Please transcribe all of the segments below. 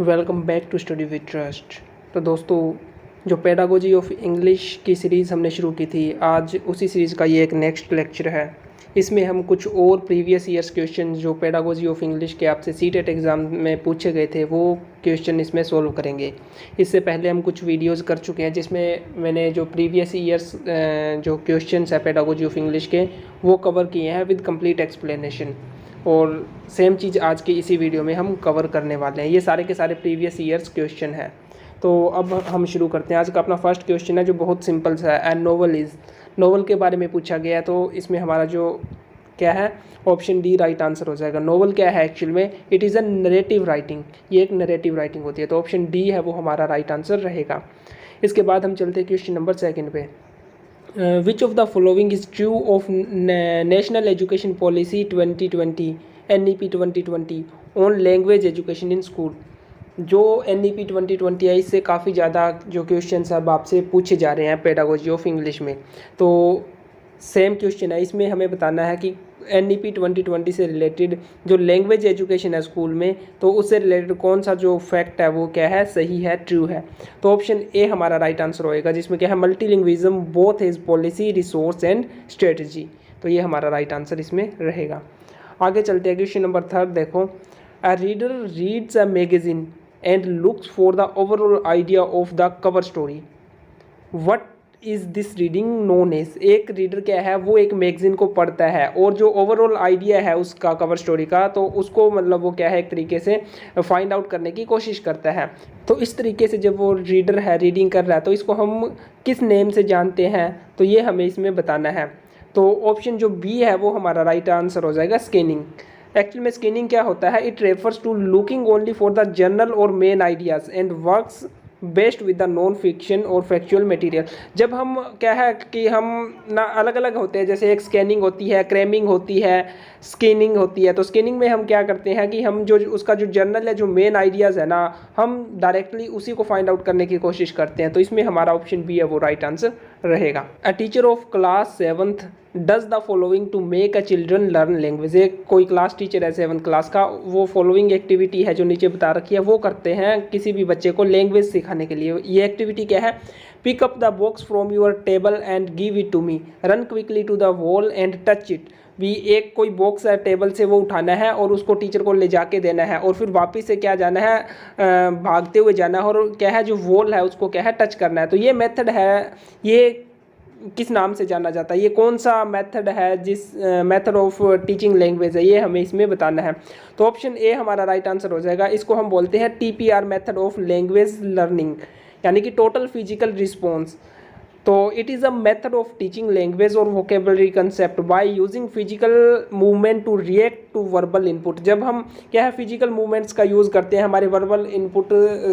Welcome back to study with trust. तो दोस्तों, जो पेडागोजी ऑफ इंग्लिश की सीरीज़ हमने शुरू की थी, आज उसी सीरीज़ का ये एक नेक्स्ट लेक्चर है। इसमें हम कुछ और प्रीवियस ईयर्स क्वेश्चन जो पेडागोजी ऑफ इंग्लिश के आपसे सीटेट एग्ज़ाम में पूछे गए थे वो क्वेश्चन इसमें सॉल्व करेंगे। इससे पहले हम कुछ वीडियोस कर चुके हैं जिसमें मैंने जो प्रीवियस ईयर्स जो क्वेश्चंस है पेडागोजी ऑफ इंग्लिश के वो कवर किए हैं विद कंप्लीट एक्सप्लेनेशन। और सेम चीज़ आज की इसी वीडियो में हम कवर करने वाले हैं। ये सारे के सारे प्रीवियस ईयर्स क्वेश्चन हैं। तो अब हम शुरू करते हैं। आज का अपना फर्स्ट क्वेश्चन है जो बहुत सिंपल सा है। एंड नोवेल इज़, नोवेल के बारे में पूछा गया है। तो इसमें हमारा जो क्या है, ऑप्शन डी राइट आंसर हो जाएगा। नोवेल क्या है एक्चुअल में? It is a narrative writing. ये एक नरेटिव राइटिंग होती है, तो ऑप्शन डी है वो हमारा राइट आंसर रहेगा। इसके बाद हम चलते हैं क्वेश्चन नंबर सेकंड पे। Which of the following is true of National Education Policy 2020 NEP 2020 on language education in school? जो NEP 2020 है इससे काफ़ी ज़्यादा जो क्वेश्चन अब आपसे पूछे जा रहे हैं पेडागोजी ऑफ इंग्लिश में। तो सेम क्वेश्चन है, इसमें हमें बताना है कि NEP 2020 से रिलेटेड जो लैंग्वेज एजुकेशन है स्कूल में, तो उससे रिलेटेड कौन सा जो फैक्ट है वो क्या है, सही है, ट्रू है। तो ऑप्शन ए हमारा राइट आंसर होएगा, जिसमें क्या है, मल्टीलिंग्विज्म both is policy resource and strategy. तो ये हमारा राइट आंसर इसमें रहेगा। आगे चलते हैं क्वेश्चन नंबर थर्ड। देखो, a reader reads a magazine and looks for the overall idea of the cover story. What is this reading known as? एक रीडर क्या है, वो एक मैगजीन को पढ़ता है और जो ओवरऑल आइडिया है उसका कवर स्टोरी का, तो उसको मतलब वो क्या है, एक तरीके से फाइंड आउट करने की कोशिश करता है। तो इस तरीके से जब वो रीडर है, रीडिंग कर रहा है, तो इसको हम किस नेम से जानते हैं, तो ये हमें इसमें बताना है। तो ऑप्शन जो बी है वो हमारा राइट आंसर हो जाएगा, स्कैनिंग। एक्चुअल में स्कैनिंग क्या होता है? It refers to looking only for the general or main ideas and works based with the non fiction or factual material. जब हम क्या है कि हम ना अलग अलग होते हैं, जैसे एक स्कैनिंग होती है, क्रैमिंग होती है, स्कैनिंग होती है। तो स्कैनिंग में हम क्या करते हैं कि हम जो उसका जो जर्नल है, जो मेन आइडियाज़ है ना, हम डायरेक्टली उसी को फाइंड आउट करने की कोशिश करते हैं। तो इसमें हमारा ऑप्शन बी है वो राइट आंसर रहेगा। A teacher of class 7th does the following to make a children learn language. एक कोई क्लास टीचर है 7th क्लास का, वो फॉलोइंग एक्टिविटी है जो नीचे बता रखी है वो करते हैं किसी भी बच्चे को लैंग्वेज सिखाने के लिए। ये एक्टिविटी क्या है? Pick up the box from your table and give it to me, run quickly to the wall and touch it. भी एक कोई बॉक्स है टेबल से, वो उठाना है और उसको टीचर को ले जाके देना है, और फिर वापस से क्या जाना है, भागते हुए जाना है, और क्या है जो वॉल है उसको क्या है, टच करना है। तो ये मेथड है, ये किस नाम से जाना जाता है, ये कौन सा मेथड है, जिस मेथड ऑफ टीचिंग लैंग्वेज है, ये हमें इसमें बताना है। तो ऑप्शन ए हमारा राइट आंसर हो जाएगा। इसको हम बोलते हैं TPR method of language learning, यानी कि टोटल फिजिकल रिस्पॉन्स। तो it is a method of teaching language or vocabulary concept by using physical movement to react to verbal input. जब हम क्या है फिजिकल मूवमेंट्स का यूज़ करते हैं, हमारे वर्बल इनपुट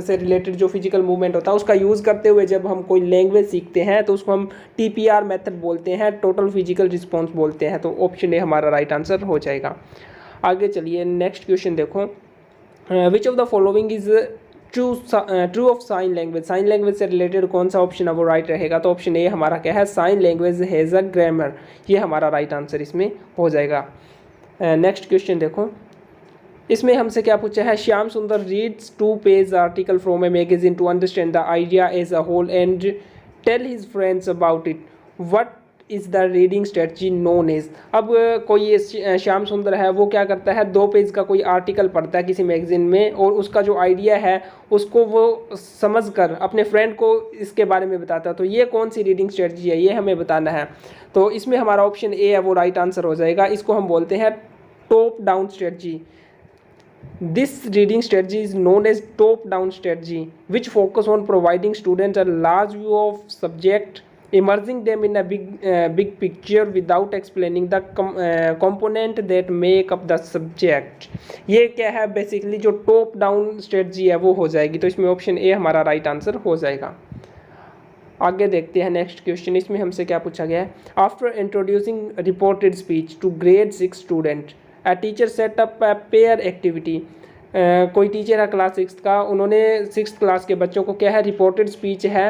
से रिलेटेड जो फिजिकल मूवमेंट होता है उसका यूज़ करते हुए जब हम कोई लैंग्वेज सीखते हैं, तो उसको हम TPR मेथड बोलते हैं, टोटल फिजिकल रिस्पॉन्स बोलते हैं। तो ऑप्शन ए हमारा राइट आंसर हो जाएगा। आगे चलिए, नेक्स्ट क्वेश्चन देखो। Which of the following is true of sign language. Sign language से रिलेटेड कौन सा ऑप्शन है वो राइट रहेगा? तो ऑप्शन ए हमारा क्या है, sign language has a grammar. ये हमारा राइट आंसर इसमें हो जाएगा। नेक्स्ट क्वेश्चन देखो, इसमें हमसे क्या पूछा है? Shyam Sundar reads 2 page article from a magazine to understand the idea as a whole and tell his friends about it. What is the reading strategy known as? अब कोई ये श्याम सुंदर है, वो क्या करता है, 2 पेज का कोई आर्टिकल पढ़ता है किसी मैगजीन में, और उसका जो आइडिया है उसको वो समझकर अपने फ्रेंड को इसके बारे में बताता है। तो ये कौन सी रीडिंग स्ट्रेटजी है, ये हमें बताना है। तो इसमें हमारा ऑप्शन ए है वो राइट आंसर हो जाएगा। इसको हम बोलते हैं top down strategy. This reading strategy is known as top-down strategy, which focus on providing students a large view of subject, immersing them in a big picture without explaining the component that make up the subject. ये क्या है, basically जो top down strategy है वो हो जाएगी। तो इसमें ऑप्शन ए हमारा राइट आंसर हो जाएगा। आगे देखते हैं नेक्स्ट क्वेश्चन। इसमें हमसे क्या पूछा गया है? After introducing reported speech to grade 6 student, a teacher set up a pair activity. कोई टीचर है क्लास 6 का, उन्होंने 6th क्लास के बच्चों को क्या है, रिपोर्टेड स्पीच है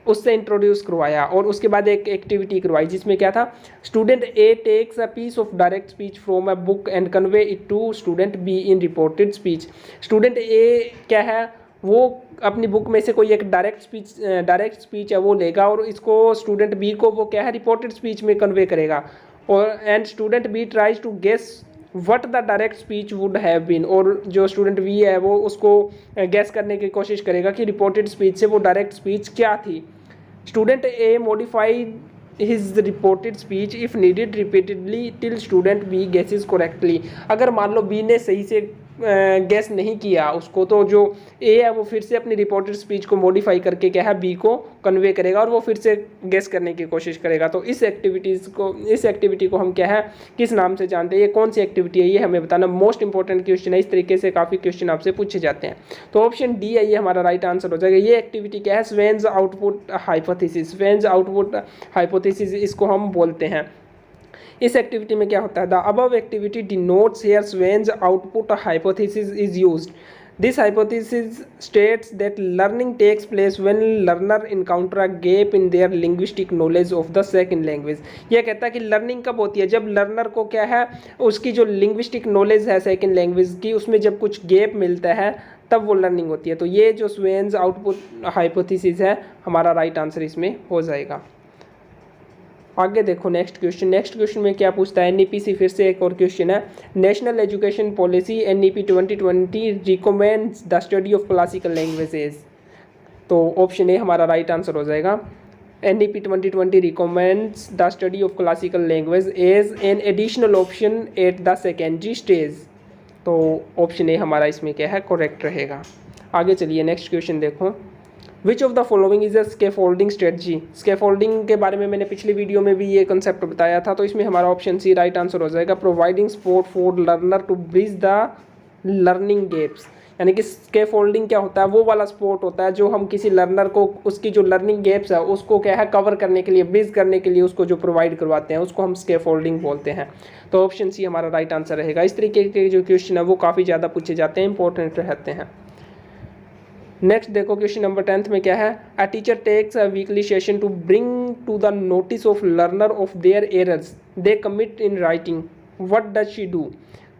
उससे इंट्रोड्यूस करवाया और उसके बाद एक एक्टिविटी करवाई जिसमें क्या था, student A takes a piece of direct speech from a book and convey it to student B in reported speech. Student A क्या है, वो अपनी बुक में से कोई एक डायरेक्ट स्पीच है वो लेगा और इसको स्टूडेंट बी को वो क्या है रिपोर्टेड स्पीच में कन्वे करेगा, और and student B tries to guess what the direct speech would have been, और जो स्टूडेंट बी है वो उसको गेस करने की कोशिश करेगा कि रिपोर्टेड स्पीच से वो डायरेक्ट स्पीच क्या थी। Student A modified his reported speech if needed repeatedly till student B guesses correctly. अगर मान लो बी ने सही से गेस नहीं किया उसको, तो जो ए है वो फिर से अपनी रिपोर्टेड स्पीच को मॉडिफाई करके क्या है बी को कन्वे करेगा और वो फिर से गेस करने की कोशिश करेगा। तो इस एक्टिविटी को हम क्या है किस नाम से जानते हैं, ये कौन सी एक्टिविटी है ये हमें बताना। मोस्ट इंपॉर्टेंट क्वेश्चन है, इस तरीके से काफ़ी क्वेश्चन आपसे पूछे जाते हैं। तो ऑप्शन डी है ये हमारा राइट आंसर हो जाएगा। ये एक्टिविटी क्या है, स्वेन्स आउटपुट हाइपोथेसिस। स्वेन्स आउटपुट हाइपोथेसिस इसको हम बोलते हैं। इस एक्टिविटी में क्या होता है, the above activity denotes here Swain's output hypothesis is used. This hypothesis states that learning takes place when learner encounter a gap in their linguistic knowledge of the second language. यह कहता है कि learning कब होती है, जब learner को क्या है उसकी जो लिंग्विस्टिक नॉलेज है सेकंड लैंग्वेज की उसमें जब कुछ गैप मिलता है तब वो लर्निंग होती है। तो ये जो स्वेन्स आउटपुट हाइपोथेसिस है हमारा राइट आंसर इसमें हो जाएगा। आगे देखो नेक्स्ट क्वेश्चन में क्या पूछता है, एनईपी से फिर से एक और क्वेश्चन है। National education policy NEP 2020 recommends the study of classical languages. तो ऑप्शन ए हमारा राइट आंसर हो जाएगा। NEP 2020 recommends the study of classical language as an additional option at the secondary stage. तो ऑप्शन ए हमारा इसमें क्या है correct रहेगा। आगे चलिए नेक्स्ट क्वेश्चन देखो। Which of the following is a scaffolding strategy. Scaffolding के बारे में मैंने पिछली वीडियो में भी ये कंसेप्ट बताया था, तो इसमें हमारा ऑप्शन सी राइट आंसर हो जाएगा। Providing support for learner to bridge the learning gaps. यानी कि स्कैफोल्डिंग क्या होता है, वो वाला सपोर्ट होता है जो हम किसी लर्नर को उसकी जो लर्निंग गैप्स है उसको क्या है कवर करने के लिए, ब्रिज करने के लिए उसको जो प्रोवाइड करवाते हैं उसको हम स्कैफोल्डिंग बोलते हैं। तो ऑप्शन सी हमारा राइट आंसर रहेगा। इस तरीके के जो क्वेश्चन है वो काफ़ी ज़्यादा पूछे जाते हैं, इंपॉर्टेंट रहते हैं। नेक्स्ट देखो क्वेश्चन नंबर 10 में क्या है, a teacher takes a weekly session to bring to the notice of learner of their errors they commit in writing, what does she do.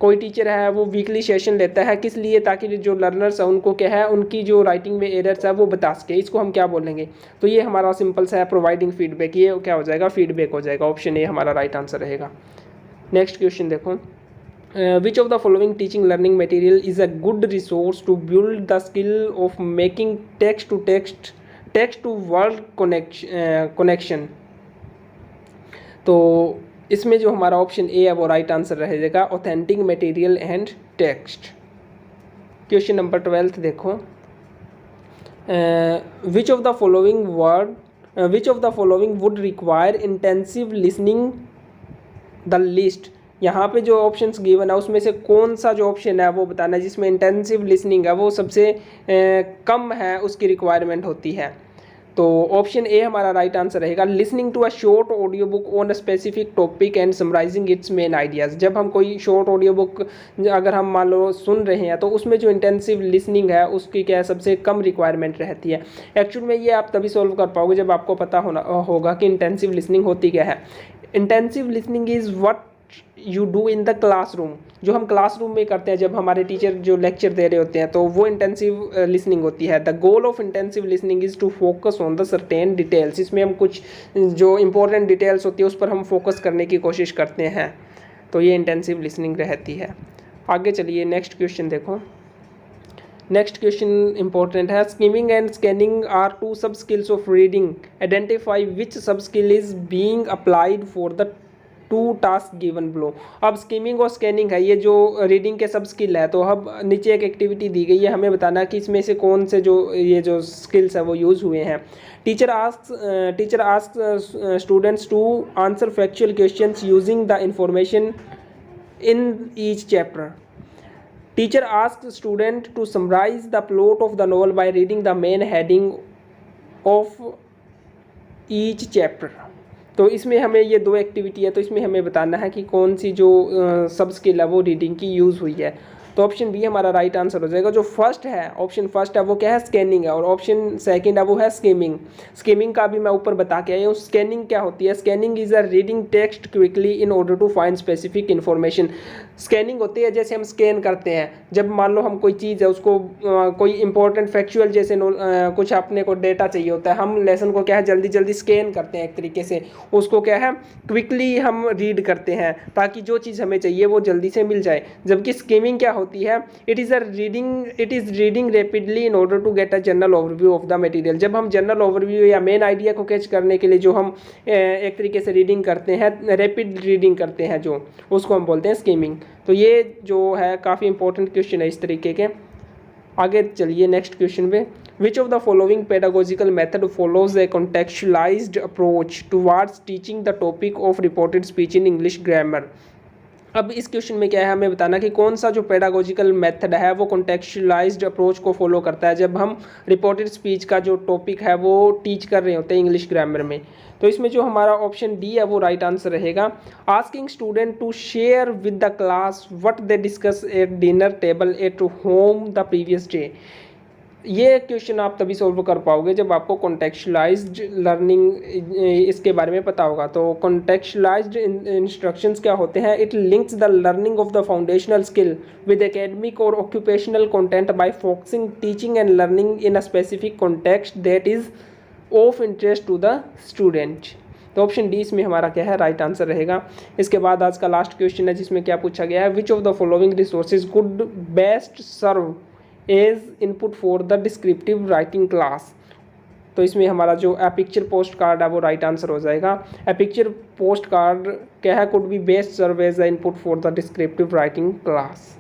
कोई टीचर है वो वीकली सेशन लेता है किस लिए, ताकि जो लर्नर्स है उनको क्या है उनकी जो राइटिंग में एरर्स है वो बता सके। इसको हम क्या बोलेंगे, तो ये हमारा सिंपल सा है प्रोवाइडिंग फीडबैक। ये क्या हो जाएगा फीडबैक हो जाएगा। ऑप्शन ए हमारा राइट आंसर रहेगा। नेक्स्ट क्वेश्चन देखो, which of the following teaching learning material is a good resource to build the skill of making text to word connection। तो इसमें जो हमारा ऑप्शन ए है वो राइट आंसर रहेगा, authentic material and text. Question number 12 देखो, which of the following would require intensive listening the least। यहाँ पे जो ऑप्शंस गिवन है उसमें से कौन सा जो ऑप्शन है वो बताना है जिसमें इंटेंसिव लिसनिंग है वो सबसे कम है उसकी रिक्वायरमेंट होती है। तो ऑप्शन ए हमारा राइट आंसर रहेगा, listening to a short audio book on a specific topic and summarising its main ideas. जब हम कोई शॉर्ट ऑडियो बुक अगर हम मान लो सुन रहे हैं तो उसमें जो इंटेंसिव लिसनिंग है उसकी क्या है सबसे कम रिक्वायरमेंट रहती है। एक्चुअल में ये आप तभी सॉल्व कर पाओगे जब आपको पता होगा कि इंटेंसिव लिसनिंग होती क्या है। Intensive listening is what you do in the classroom. जो हम क्लासरूम में करते हैं जब हमारे टीचर जो लेक्चर दे रहे होते हैं तो वो इंटेंसिव लिसनिंग होती है। The goal of intensive listening is to focus on the certain details. इसमें हम कुछ जो इंपॉर्टेंट डिटेल्स होती है उस पर हम फोकस करने की कोशिश करते हैं, तो ये इंटेंसिव लिसनिंग रहती है। आगे चलिए नेक्स्ट क्वेश्चन देखो। नेक्स्ट क्वेश्चन इंपॉर्टेंट है, skimming and scanning are two sub skills of reading, identify which sub skill is being applied for the two task given below. अब स्किमिंग और स्कैनिंग है ये जो रीडिंग के सब स्किल है, तो अब नीचे एक एक्टिविटी दी गई है, हमें बताना कि इसमें से कौन से जो ये जो स्किल्स है वो यूज़ हुए हैं। Teacher ask students to answer factual questions using the information in each chapter. Teacher ask student to summarise the plot of the novel by reading the main heading of each chapter. तो इसमें हमें ये दो activity है, तो इसमें हमें बताना है कि कौन सी जो सब स्किल है वो रीडिंग की यूज़ हुई है। तो ऑप्शन बी हमारा राइट आंसर हो जाएगा। जो फर्स्ट है, ऑप्शन फर्स्ट है वो क्या है, स्कैनिंग है, और ऑप्शन सेकंड है वो है स्किमिंग। स्किमिंग का भी मैं ऊपर बता के आया हूँ। स्कैनिंग क्या होती है, scanning is a reading text quickly in order to find specific information. Scanning होती है जैसे हम स्कैन करते हैं, जब मान लो हम कोई चीज़ है उसको कोई इंपॉर्टेंट फैक्चुअल जैसे कुछ अपने को डेटा चाहिए होता है, हम लेसन को क्या है जल्दी जल्दी स्कैन करते हैं, एक तरीके से उसको क्या है क्विकली हम रीड करते हैं ताकि जो चीज़ हमें चाहिए वो जल्दी से मिल जाए। जबकि स्किमिंग क्या होती है, it is reading rapidly in order to get a general overview of the material. जब हम जनरल ओवरव्यू या मेन आइडिया को कैच करने के लिए जो हम एक तरीके से रीडिंग करते हैं, रैपिड रीडिंग करते हैं जो, उसको हम बोलते हैं स्किमिंग। तो ये जो है काफ़ी इंपॉर्टेंट क्वेश्चन है इस तरीके के। आगे चलिए नेक्स्ट क्वेश्चन पे। Which of the following pedagogical method follows a contextualized approach towards teaching the topic of reported speech in English grammar. अब इस क्वेश्चन में क्या है, हमें बताना कि कौन सा जो पेडागोजिकल मेथड है वो कॉन्टेक्चुअलाइज्ड अप्रोच को फॉलो करता है जब हम रिपोर्टेड स्पीच का जो टॉपिक है वो टीच कर रहे होते हैं इंग्लिश ग्रामर में। तो इसमें जो हमारा ऑप्शन डी है वो राइट आंसर रहेगा। Asking student to share with the class what they discuss at dinner table at home the previous day. ये क्वेश्चन आप तभी सॉल्व कर पाओगे जब आपको कॉन्टेक्चुअलाइज्ड लर्निंग इसके बारे में पता होगा। तो कॉन्टेक्चुअलाइज्ड इंस्ट्रक्शंस क्या होते हैं, it links the learning of the foundational skill with academic और occupational content by focusing teaching and learning in a specific context that is of interest to the student. तो ऑप्शन डी इसमें हमारा क्या है, right answer रहेगा। इसके बाद आज का लास्ट क्वेश्चन है जिसमें क्या पूछा गया है, which of the following resources could best serve as input for the descriptive writing class. तो इसमें हमारा जो ए पिक्चर पोस्ट कार्ड है वो राइट आंसर हो जाएगा। ए पिक्चर पोस्ट कार्ड क्या है, could be best serve as the input for the descriptive writing class.